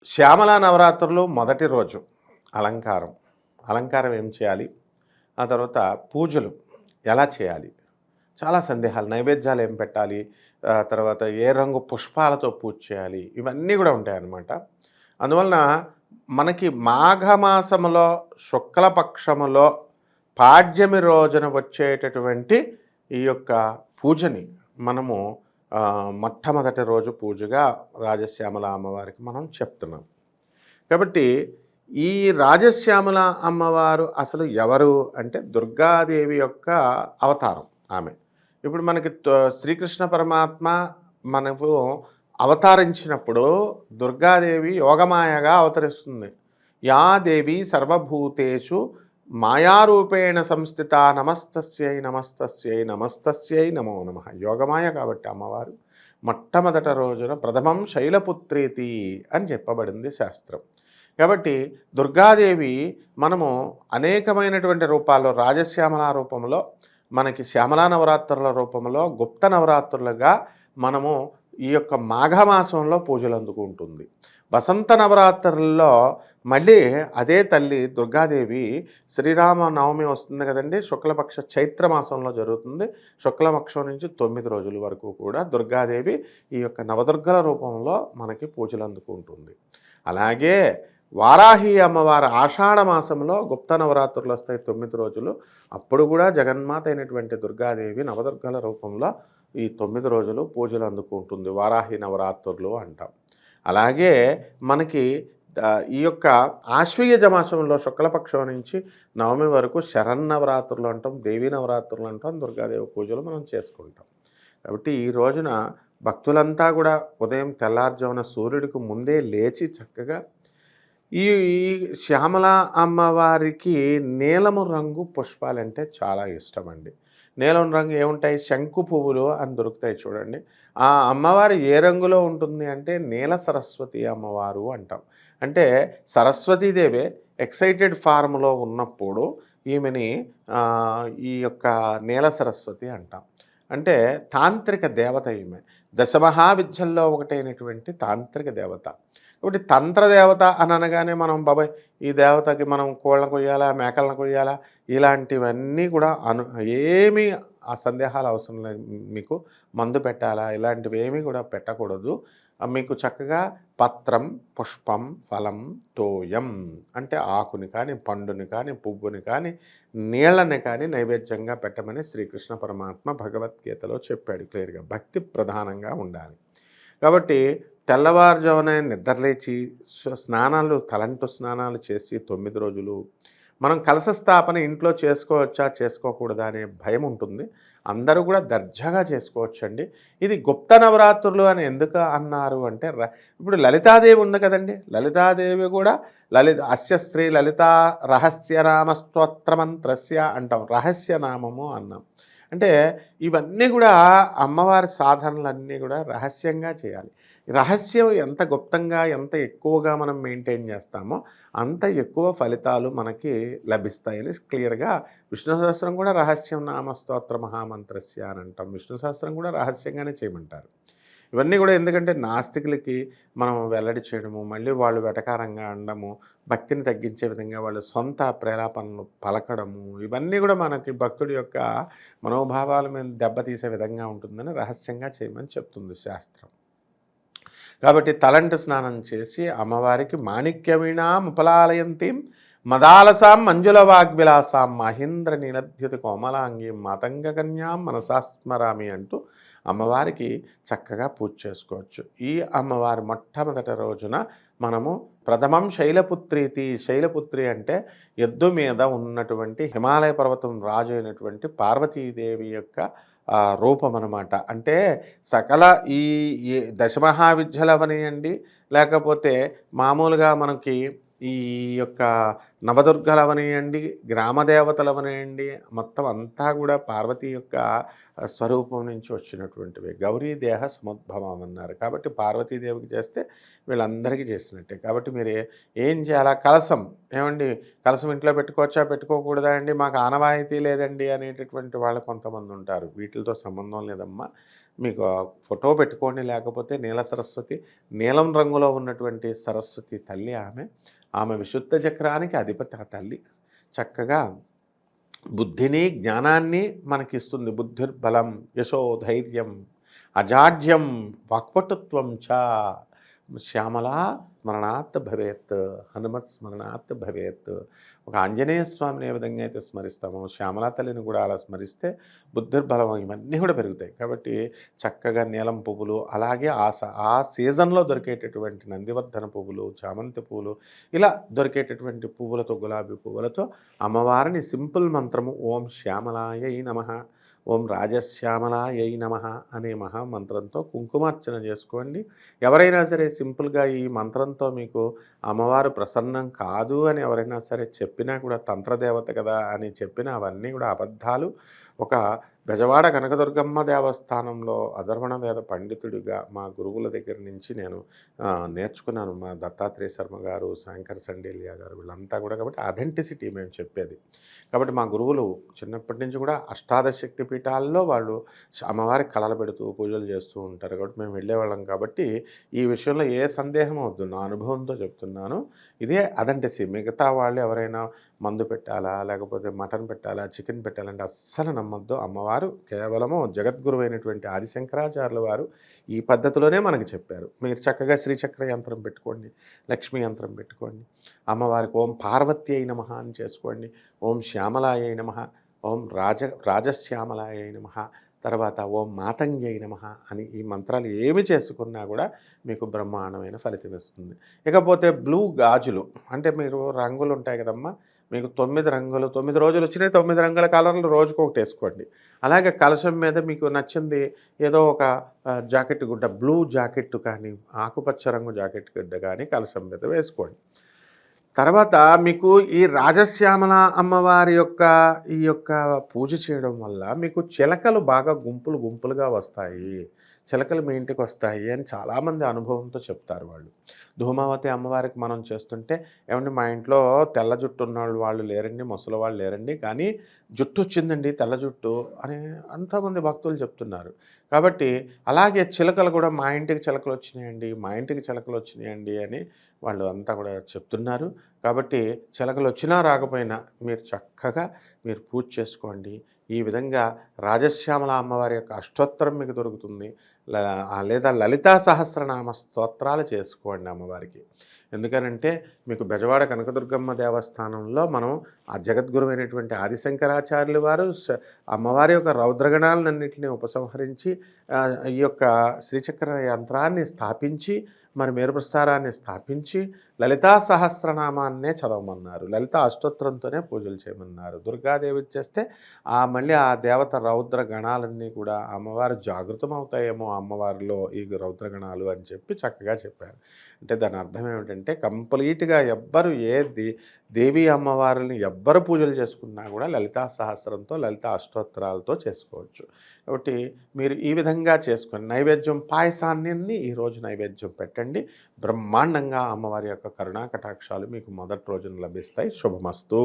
శ్యామల నవరాత్రులు మొదటి రోజు అలంకారం. అలంకారం ఏం చేయాలి? ఆ తర్వాత పూజలు ఎలా చేయాలి? చాలా సందేహాలు. నైవేద్యాలు ఏం పెట్టాలి? తర్వాత ఏ రంగు పుష్పాలతో పూజ చేయాలి? ఇవన్నీ గూడా ఉంటాయన్నమాట. అందువలన మనకి మాఘమాసములో శుక్లపక్షములో పాడ్యమి రోజున వచ్చేటటువంటి ఈ యొక్క పూజని మనము మొట్టమొదటి రోజు పూజగా రాజశ్యామల అమ్మవారికి మనం చెప్తున్నాం. కాబట్టి ఈ రాజశ్యామల అమ్మవారు అసలు ఎవరు అంటే దుర్గాదేవి యొక్క అవతారం ఆమె. ఇప్పుడు మనకి శ్రీకృష్ణ పరమాత్మ మనకు అవతరించినప్పుడు దుర్గాదేవి యోగమాయగా అవతరిస్తుంది. యా దేవి సర్వభూతేషు మాయారూపేణ సంస్థిత నమస్తస్యై నమస్తస్యై నమస్తస్యై నమో నమః. యోగమాయ కాబట్టి అమ్మవారు మొట్టమొదట రోజున ప్రథమం శైలపుత్రీతి అని చెప్పబడింది శాస్త్రం. కాబట్టి దుర్గాదేవి మనము అనేకమైనటువంటి రూపాల్లో రాజశ్యామల రూపంలో, మనకి శ్యామలా నవరాత్రుల రూపంలో, గుప్త నవరాత్రులుగా మనము ఈ యొక్క మాఘమాసంలో పూజలు అందుకుంటుంది. వసంత నవరాత్రుల్లో మళ్ళీ అదే తల్లి దుర్గాదేవి శ్రీరామ నవమి వస్తుంది కదండి, శుక్లపక్ష చైత్రమాసంలో జరుగుతుంది. శుక్లపక్షం నుంచి 9 రోజుల వరకు కూడా దుర్గాదేవి ఈ యొక్క నవదుర్గల రూపంలో మనకి పూజలు అందుకుంటుంది. అలాగే వారాహి అమ్మవారు ఆషాఢ మాసంలో గుప్త నవరాత్రులు వస్తాయి 9 రోజులు. అప్పుడు కూడా జగన్మాత అయినటువంటి దుర్గాదేవి నవదుర్గల రూపంలో ఈ 9 రోజులు పూజలు అందుకుంటుంది. వారాహి నవరాత్రులు అంటాం. అలాగే మనకి ఈ యొక్క ఆశ్వీయజ మాసంలో శుక్లపక్షం నుంచి నవమి వరకు శరన్నవరాత్రులు అంటాం, దేవీ నవరాత్రులు అంటాం, దుర్గాదేవి పూజలు మనం చేసుకుంటాం. కాబట్టి ఈ రోజున భక్తులంతా కూడా ఉదయం తెల్లారుజామున సూర్యుడికి ముందే లేచి చక్కగా ఈ శ్యామల అమ్మవారికి నీలము రంగు పుష్పాలంటే చాలా ఇష్టమండి. నీలం రంగు ఏముంటాయి? శంకు పువ్వులు అని దొరుకుతాయి చూడండి. ఆ అమ్మవారు ఏ రంగులో ఉంటుంది అంటే నీల సరస్వతి అమ్మవారు అంటాం. అంటే సరస్వతీదేవే ఎక్సైటెడ్ ఫార్మ్లో ఉన్నప్పుడు ఈమెని ఈ యొక్క నీల సరస్వతి అంటాం. అంటే తాంత్రిక దేవత ఈమె. దశమహావిద్యల్లో ఒకటైనటువంటి తాంత్రిక దేవత. కాబట్టి తంత్రదేవత అని అనగానే మనం బాబాయ్ ఈ దేవతకి మనం కోళ్ళను కొయ్యాలా, మేకలను కొయ్యాలా, ఇలాంటివన్నీ కూడా ఏమీ ఆ సందేహాలు అవసరం లేదు. మీకు మందు పెట్టాలా, ఇలాంటివి ఏమీ కూడా పెట్టకూడదు. మీకు చక్కగా పత్రం, పుష్పం, ఫలం, తోయం అంటే ఆకుని కానీ, పండుని కానీ, పువ్వుని కానీ, నీళ్ళని కానీ నైవేద్యంగా పెట్టమని శ్రీకృష్ణ పరమాత్మ భగవద్గీతలో చెప్పాడు క్లియర్గా. భక్తి ప్రధానంగా ఉండాలి. కాబట్టి తెల్లవారుజామున నిద్రలేచి స్నానాలు, తలంటు స్నానాలు చేసి 9 రోజులు మనం కలశ స్థాపన ఇంట్లో చేసుకోవచ్చా, చేసుకోకూడదా అనే భయం ఉంటుంది. అందరూ కూడా దర్జాగా చేసుకోవచ్చండి. ఇది గుప్త నవరాత్రులు అని ఎందుకు అన్నారు అంటే ఇప్పుడు లలితాదేవి ఉంది కదండి, లలితాదేవి కూడా అస్య స్త్రీ లలితా రహస్యనామ స్తోత్రమంత్రస్య అంటాం, రహస్యనామము అన్నాం. అంటే ఇవన్నీ కూడా అమ్మవారి సాధనలన్నీ కూడా రహస్యంగా చేయాలి. రహస్యం ఎంత గుప్తంగా, ఎంత ఎక్కువగా మనం మెయింటైన్ చేస్తామో అంత ఎక్కువ ఫలితాలు మనకి లభిస్తాయని క్లియర్గా విష్ణు సహస్రం కూడా రహస్యం నామ స్తోత్ర మహామంత్రస్య అని అంటాం. విష్ణు సహస్రం కూడా రహస్యంగానే చేయమంటారు. ఇవన్నీ కూడా ఎందుకంటే నాస్తికులకి మనం వెల్లడి చేయడము, మళ్ళీ వాళ్ళు వెటకారంగా అనడము, భక్తిని తగ్గించే విధంగా వాళ్ళు సొంత ప్రేలాపనలు పలకడము, ఇవన్నీ కూడా మనకి భక్తుడి యొక్క మనోభావాల మీద దెబ్బతీసే విధంగా ఉంటుందని రహస్యంగా చేయమని చెప్తుంది శాస్త్రం. కాబట్టి తలంటు స్నానం చేసి అమ్మవారికి మాణిక్యవీణాం ఉపలాలయంతీం మదాలసాం మంజుల వాగ్విలాసాం మహేంద్ర నిలద్యుతి కోమలాంగీం మాతంగకన్యాం మనసాస్మరామి అంటూ అమ్మవారికి చక్కగా పూజ చేసుకోవచ్చు. ఈ అమ్మవారి మొట్టమొదటి రోజున మనము ప్రథమం శైలపుత్రీతి. శైలపుత్రి అంటే ఎద్దు మీద ఉన్నటువంటి హిమాలయ పర్వతం రాజు అయినటువంటి పార్వతీదేవి యొక్క రూపం అనమాట. అంటే సకల ఈ దశమహావిద్యలు అవనియండి, లేకపోతే మామూలుగా మనకి ఈ యొక్క నవదుర్గలు అవనియండి, గ్రామదేవతలు అవనియండి, మొత్తం అంతా కూడా పార్వతీ యొక్క స్వరూపం నుంచి వచ్చినటువంటివి. గౌరీ దేహ సముద్భవం అన్నారు. కాబట్టి పార్వతీదేవికి చేస్తే వీళ్ళందరికీ చేసినట్టే. కాబట్టి మీరు ఏం చేయాలా? కలశం ఏమండి, కలశం ఇంట్లో పెట్టుకోవచ్చా, పెట్టుకోకూడదా అండి, మాకు ఆనవాయితీ లేదండి అనేటటువంటి వాళ్ళు కొంతమంది ఉంటారు. వీటితో సంబంధం లేదమ్మా. మీకు ఆ ఫోటో పెట్టుకోండి, లేకపోతే నీల సరస్వతి, నీలం రంగులో ఉన్నటువంటి సరస్వతి తల్లి ఆమె. ఆమె విశుద్ధ చక్రానికి అధిపతి ఆ తల్లి. చక్కగా బుద్ధిని, జ్ఞానాన్ని మనకిస్తుంది. బుద్ధిర్బలం, యశో ధైర్యం, అజాడ్యం, వాక్పటుత్వం చ. శ్యామలా స్మరణాత్ భవేత్, హనుమత్ స్మరణాత్ భవేత్. ఒక ఆంజనేయ స్వామిని ఏ విధంగా అయితే స్మరిస్తామో, శ్యామలా తల్లిని కూడా అలా స్మరిస్తే బుద్ధిర్బలం ఇవన్నీ కూడా పెరుగుతాయి. కాబట్టి చక్కగా నీలం పువ్వులు, అలాగే ఆ సీజన్‌లో దొరికేటటువంటి నందివర్ధన పువ్వులు, చామంతి పువ్వులు, ఇలా దొరికేటటువంటి పువ్వులతో, గులాబీ పువ్వులతో అమ్మవారిని సింపుల్ మంత్రము ఓం శ్యామలాయై నమః, ఓం రాజశ్యామలాయై నమః అనే మహామంత్రంతో కుంకుమార్చన చేసుకోండి. ఎవరైనా సరే సింపుల్‌గా ఈ మంత్రంతో మీకు అమ్మవారు ప్రసన్నం కాదు అని ఎవరైనా సరే చెప్పినా కూడా, తంత్రదేవత కదా అని చెప్పినా అవన్నీ కూడా అబద్ధాలు. ఒక బెజవాడ కనకదుర్గమ్మ దేవస్థానంలో అధర్వణ వేద పండితుడిగా మా గురువుల దగ్గర నుంచి నేను నేర్చుకున్నాను. మా దత్తాత్రేయ శర్మ గారు, శంకర్ సండేలియా గారు వీళ్ళంతా కూడా. కాబట్టి అథెంటిసిటీ మేము చెప్పేది. కాబట్టి మా గురువులు చిన్నప్పటి నుంచి కూడా అష్టాదశ శక్తి పీఠాల్లో వాళ్ళు అమ్మవారికి కళలు పెడుతూ పూజలు చేస్తూ ఉంటారు. కాబట్టి మేము వెళ్ళేవాళ్ళం. కాబట్టి ఈ విషయంలో ఏ సందేహం వద్దు, నా అనుభవంతో చెప్తున్నాను. ఇదే అథెంటిసి. మిగతా వాళ్ళు ఎవరైనా మందు పెట్టాలా, లేకపోతే మటన్ పెట్టాలా, చికెన్ పెట్టాలంటే అస్సలు నమ్మొద్దు. అమ్మవారు కేవలము జగద్గురువైనటువంటి ఆదిశంకరాచార్యుల వారు ఈ పద్ధతిలోనే మనకు చెప్పారు. మీరు చక్కగా శ్రీచక్ర యంత్రం పెట్టుకోండి, లక్ష్మీ యంత్రం పెట్టుకోండి, అమ్మవారికి ఓం పార్వత్యై నమః అని చేసుకోండి, ఓం శ్యామలాయై నమః, ఓం రాజశ్యామలాయై నమః, తర్వాత ఓం మాతంగ్యై నమః అని ఈ మంత్రాలు ఏమి చేసుకున్నా కూడా మీకు బ్రహ్మాండమైన ఫలితం ఇస్తుంది. ఇకపోతే బ్లూ గాజులు అంటే మీరు రంగులు ఉంటాయి కదమ్మా, మీకు 9 రంగులు 9 రోజులు వచ్చినాయి, 9 రంగుల కలర్లు రోజుకొకటి వేసుకోండి. అలాగే కలశం మీద మీకు నచ్చింది ఏదో ఒక జాకెట్ గుడ్డ, బ్లూ జాకెట్ కానీ, ఆకుపచ్చ రంగు జాకెట్ గుడ్డ కానీ కలశం మీద వేసుకోండి. తర్వాత మీకు ఈ రాజశ్యామల అమ్మవారి యొక్క ఈ యొక్క పూజ చేయడం వల్ల మీకు చిలకలు బాగా గుంపులు గుంపులుగా వస్తాయి. చిలకలు మీ ఇంటికొస్తాయి అని చాలామంది అనుభవంతో చెప్తారు వాళ్ళు. ధూమావతి అమ్మవారికి మనం చేస్తుంటే, ఏవండీ మా ఇంట్లో తెల్ల జుట్టు ఉన్నోళ్ళు వాళ్ళు లేరండి, ముసలివాళ్ళు లేరండి, కానీ జుట్టు వచ్చిందండి తెల్ల జుట్టు అని అంతమంది భక్తులు చెప్తున్నారు. కాబట్టి అలాగే చిలకలు కూడా మా ఇంటికి చిలకలు వచ్చినాయండి, మా ఇంటికి చిలకలు వచ్చినాయండి అని వాళ్ళు అంతా కూడా చెప్తున్నారు. కాబట్టి చిలకలొచ్చినా రాకపోయినా మీరు చక్కగా మీరు పూజ చేసుకోండి. ఈ విధంగా రాజశ్యామల అమ్మవారి యొక్క అష్టోత్తరం మీకు దొరుకుతుంది. లేదా లలితా సహస్రనామ స్తోత్రాలు చేసుకోండి అమ్మవారికి. ఎందుకనంటే మీకు బెజవాడ కనకదుర్గమ్మ దేవస్థానంలో మనం ఆ జగద్గురువైనటువంటి ఆదిశంకరాచార్యులు వారు అమ్మవారి యొక్క రౌద్రగణాలన్నింటినీ ఉపసంహరించి ఈ యొక్క శ్రీచక్ర యంత్రాన్ని స్థాపించి, మరి మేరుప్రస్తారాన్ని స్థాపించి లలితా సహస్రనామాన్నే చదవమన్నారు. లలితా అష్టోత్తరంతోనే పూజలు చేయమన్నారు. దుర్గాదేవి చేస్తే మళ్ళీ ఆ దేవత రౌద్ర గణాలన్నీ కూడా అమ్మవారు జాగృతమవుతాయేమో అమ్మవారిలో ఈ రౌద్రగణాలు అని చెప్పి చక్కగా చెప్పారు. అంటే దాని అర్థం ఏమిటంటే కంప్లీట్‌గా ఎవ్వరు దేవీ అమ్మవారిని ఎవ్వరు పూజలు చేసుకున్నా కూడా లలితా సహస్రంతో, లలితా అష్టోత్తరాలతో చేసుకోవచ్చు. కాబట్టి మీరు ఈ విధంగా చేసుకొని నైవేద్యం పాయసాన్ని ఈరోజు నైవేద్యం పెట్టండి. బ్రహ్మాండంగా అమ్మవారి యొక్క కరుణా కటాక్షాలు మీకు మొదటి రోజున లభిస్తాయి. శుభమస్తు.